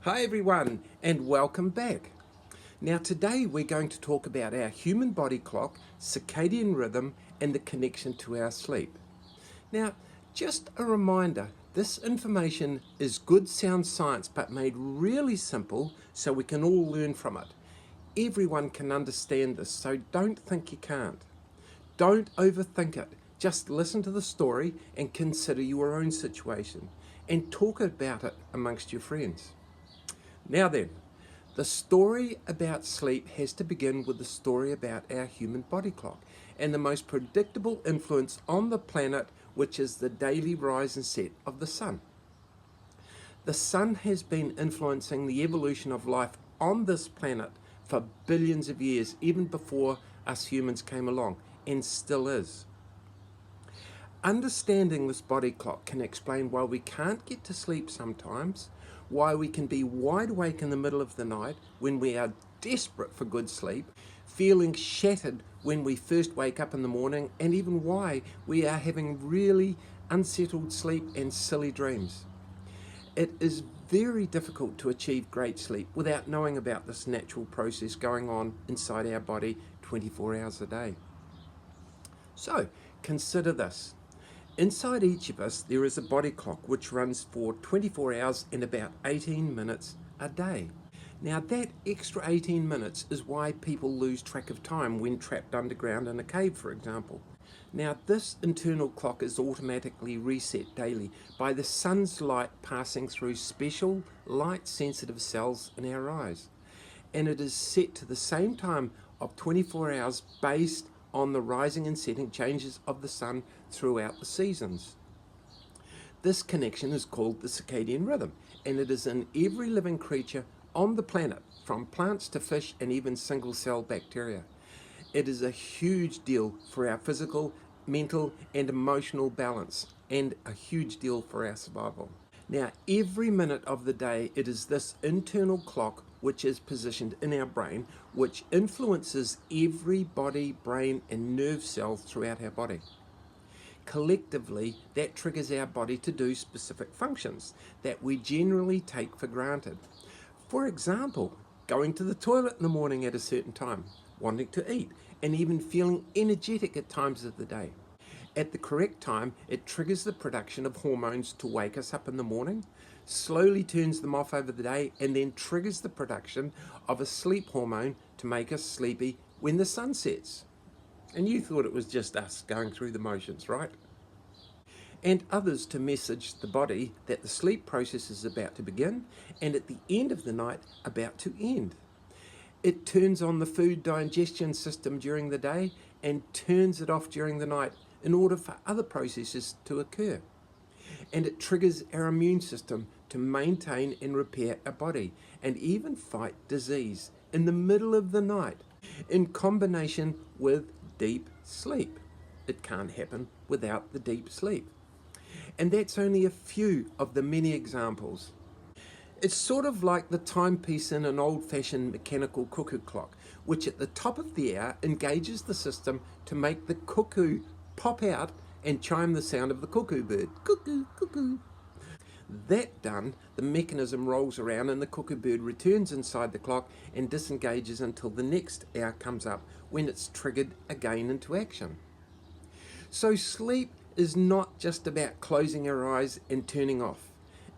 Hi everyone and welcome back. Now today we're going to talk about our human body clock, circadian rhythm and the connection to our sleep. Now just a reminder, this information is good sound science but made really simple so we can all learn from it. Everyone can understand this, so don't think you can't. Don't overthink it. Just listen to the story and consider your own situation and talk about it amongst your friends. Now then, the story about sleep has to begin with the story about our human body clock and the most predictable influence on the planet, which is the daily rise and set of the sun. The sun has been influencing the evolution of life on this planet for billions of years, even before us humans came along, and still is. Understanding this body clock can explain why we can't get to sleep sometimes, why we can be wide awake in the middle of the night when we are desperate for good sleep, feeling shattered when we first wake up in the morning, and even why we are having really unsettled sleep and silly dreams. It is very difficult to achieve great sleep without knowing about this natural process going on inside our body 24 hours a day. So, consider this. Inside each of us, there is a body clock which runs for 24 hours and about 18 minutes a day. Now, that extra 18 minutes is why people lose track of time when trapped underground in a cave, for example. Now, this internal clock is automatically reset daily by the sun's light passing through special light-sensitive cells in our eyes. And it is set to the same time of 24 hours based on the rising and setting changes of the sun throughout the seasons. This connection is called the circadian rhythm, and it is in every living creature on the planet, from plants to fish and even single-cell bacteria. It is a huge deal for our physical, mental and emotional balance, and a huge deal for our survival. Now, every minute of the day, it is this internal clock which is positioned in our brain, which influences every body, brain and nerve cell throughout our body. Collectively, that triggers our body to do specific functions that we generally take for granted. For example, going to the toilet in the morning at a certain time, wanting to eat, and even feeling energetic at times of the day. At the correct time, it triggers the production of hormones to wake us up in the morning, slowly turns them off over the day, and then triggers the production of a sleep hormone to make us sleepy when the sun sets. And you thought it was just us going through the motions, right? And others to message the body that the sleep process is about to begin and at the end of the night about to end. It turns on the food digestion system during the day and turns it off during the night in order for other processes to occur. And it triggers our immune system to maintain and repair our body and even fight disease in the middle of the night in combination with deep sleep. It can't happen without the deep sleep. And that's only a few of the many examples. It's sort of like the timepiece in an old-fashioned mechanical cuckoo clock, which at the top of the hour engages the system to make the cuckoo pop out and chime the sound of the cuckoo bird. Cuckoo, cuckoo. That done, the mechanism rolls around and the cuckoo bird returns inside the clock and disengages until the next hour comes up when it's triggered again into action. So sleep is not just about closing our eyes and turning off.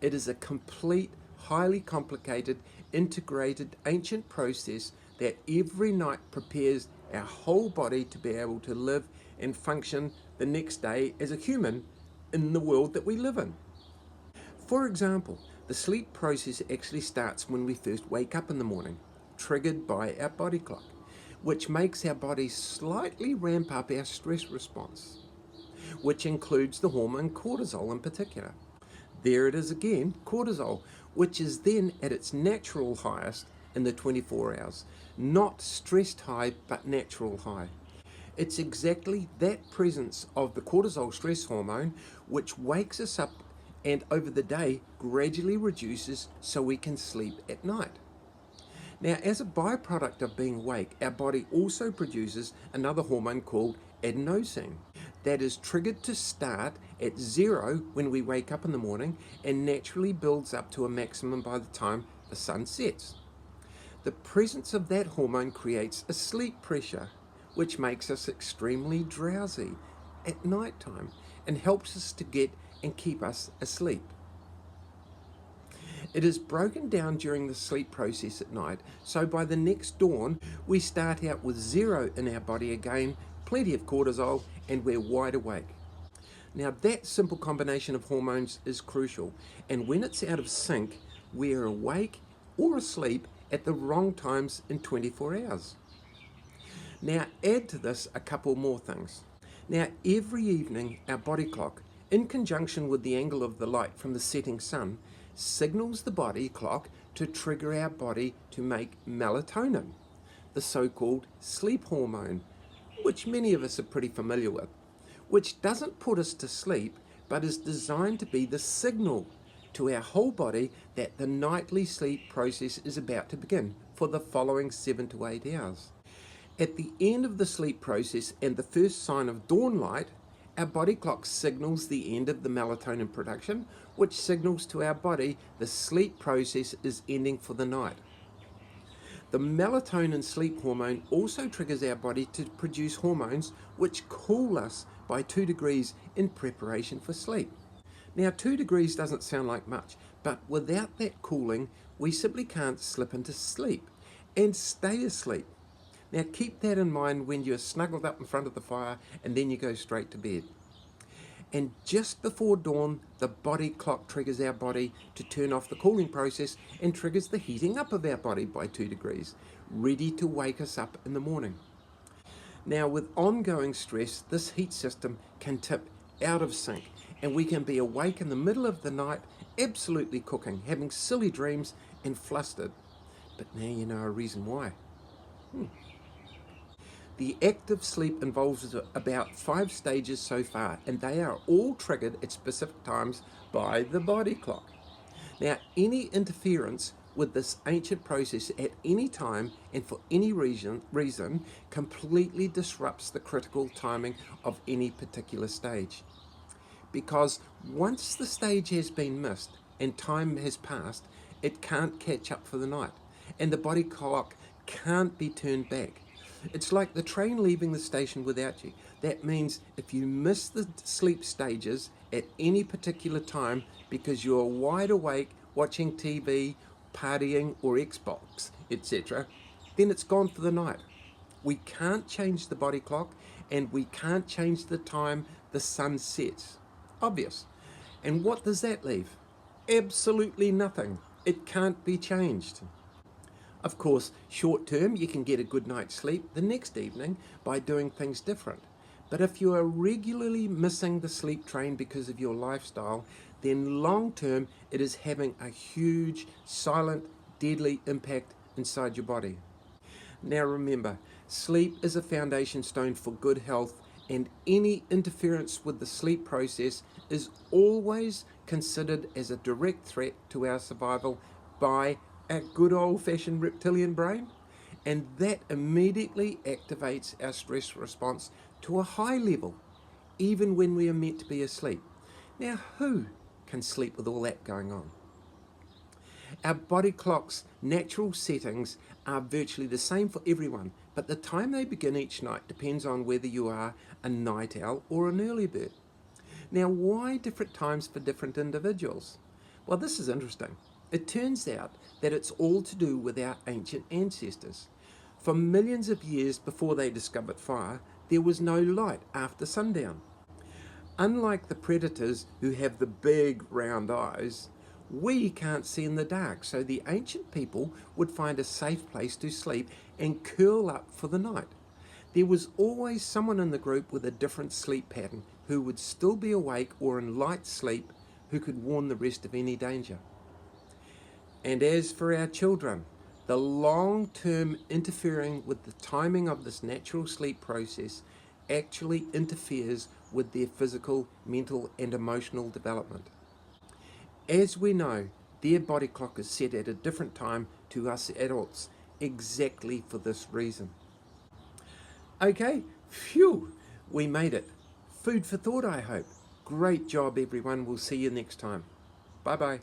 It is a complete, highly complicated, integrated, ancient process that every night prepares our whole body to be able to live and function the next day as a human in the world that we live in. For example, the sleep process actually starts when we first wake up in the morning, triggered by our body clock, which makes our body slightly ramp up our stress response, which includes the hormone cortisol in particular. There it is again, cortisol, which is then at its natural highest in the 24 hours. Not stressed high, but natural high. It's exactly that presence of the cortisol stress hormone which wakes us up and over the day gradually reduces so we can sleep at night. Now, as a byproduct of being awake, our body also produces another hormone called adenosine that is triggered to start at 0 when we wake up in the morning and naturally builds up to a maximum by the time the sun sets. The presence of that hormone creates a sleep pressure, which makes us extremely drowsy at night time and helps us to get and keep us asleep. It is broken down during the sleep process at night, so by the next dawn, we start out with zero in our body again, plenty of cortisol, and we're wide awake. Now, that simple combination of hormones is crucial, and when it's out of sync, we're awake or asleep at the wrong times in 24 hours. Now, add to this a couple more things. Now, every evening, our body clock, in conjunction with the angle of the light from the setting sun, signals the body clock to trigger our body to make melatonin, the so-called sleep hormone, which many of us are pretty familiar with, which doesn't put us to sleep, but is designed to be the signal to our whole body that the nightly sleep process is about to begin for the following 7 to 8 hours. At the end of the sleep process and the first sign of dawn light, our body clock signals the end of the melatonin production, which signals to our body the sleep process is ending for the night. The melatonin sleep hormone also triggers our body to produce hormones which cool us by 2 degrees in preparation for sleep. Now, 2 degrees doesn't sound like much, but without that cooling, we simply can't slip into sleep and stay asleep. Now, keep that in mind when you're snuggled up in front of the fire and then you go straight to bed. And just before dawn, the body clock triggers our body to turn off the cooling process and triggers the heating up of our body by 2 degrees, ready to wake us up in the morning. Now, with ongoing stress, this heat system can tip out of sync, and we can be awake in the middle of the night, absolutely cooking, having silly dreams and flustered. But now you know a reason why. The active sleep involves about 5 stages so far, and they are all triggered at specific times by the body clock. Now, any interference with this ancient process at any time and for any reason completely disrupts the critical timing of any particular stage. Because once the stage has been missed and time has passed, it can't catch up for the night, and the body clock can't be turned back. It's like the train leaving the station without you. That means if you miss the sleep stages at any particular time because you're wide awake watching TV, partying or Xbox, etc., then it's gone for the night. We can't change the body clock, and we can't change the time the sun sets. Obvious. And what does that leave? Absolutely nothing. It can't be changed. Of course, short term, you can get a good night's sleep the next evening by doing things different. But if you are regularly missing the sleep train because of your lifestyle, then long term, it is having a huge, silent, deadly impact inside your body. Now remember, sleep is a foundation stone for good health, and any interference with the sleep process is always considered as a direct threat to our survival by a good old-fashioned reptilian brain, and that immediately activates our stress response to a high level, even when we are meant to be asleep. Now, who can sleep with all that going on? Our body clock's natural settings are virtually the same for everyone, but the time they begin each night depends on whether you are a night owl or an early bird. Now, why different times for different individuals? Well, this is interesting. It turns out that it's all to do with our ancient ancestors. For millions of years before they discovered fire, there was no light after sundown. Unlike the predators who have the big round eyes, we can't see in the dark, so the ancient people would find a safe place to sleep and curl up for the night. There was always someone in the group with a different sleep pattern who would still be awake or in light sleep, who could warn the rest of any danger. And as for our children, the long-term interfering with the timing of this natural sleep process actually interferes with their physical, mental and emotional development. As we know, their body clock is set at a different time to us adults, exactly for this reason. Okay, phew, we made it. Food for thought, I hope. Great job, everyone. We'll see you next time. Bye-bye.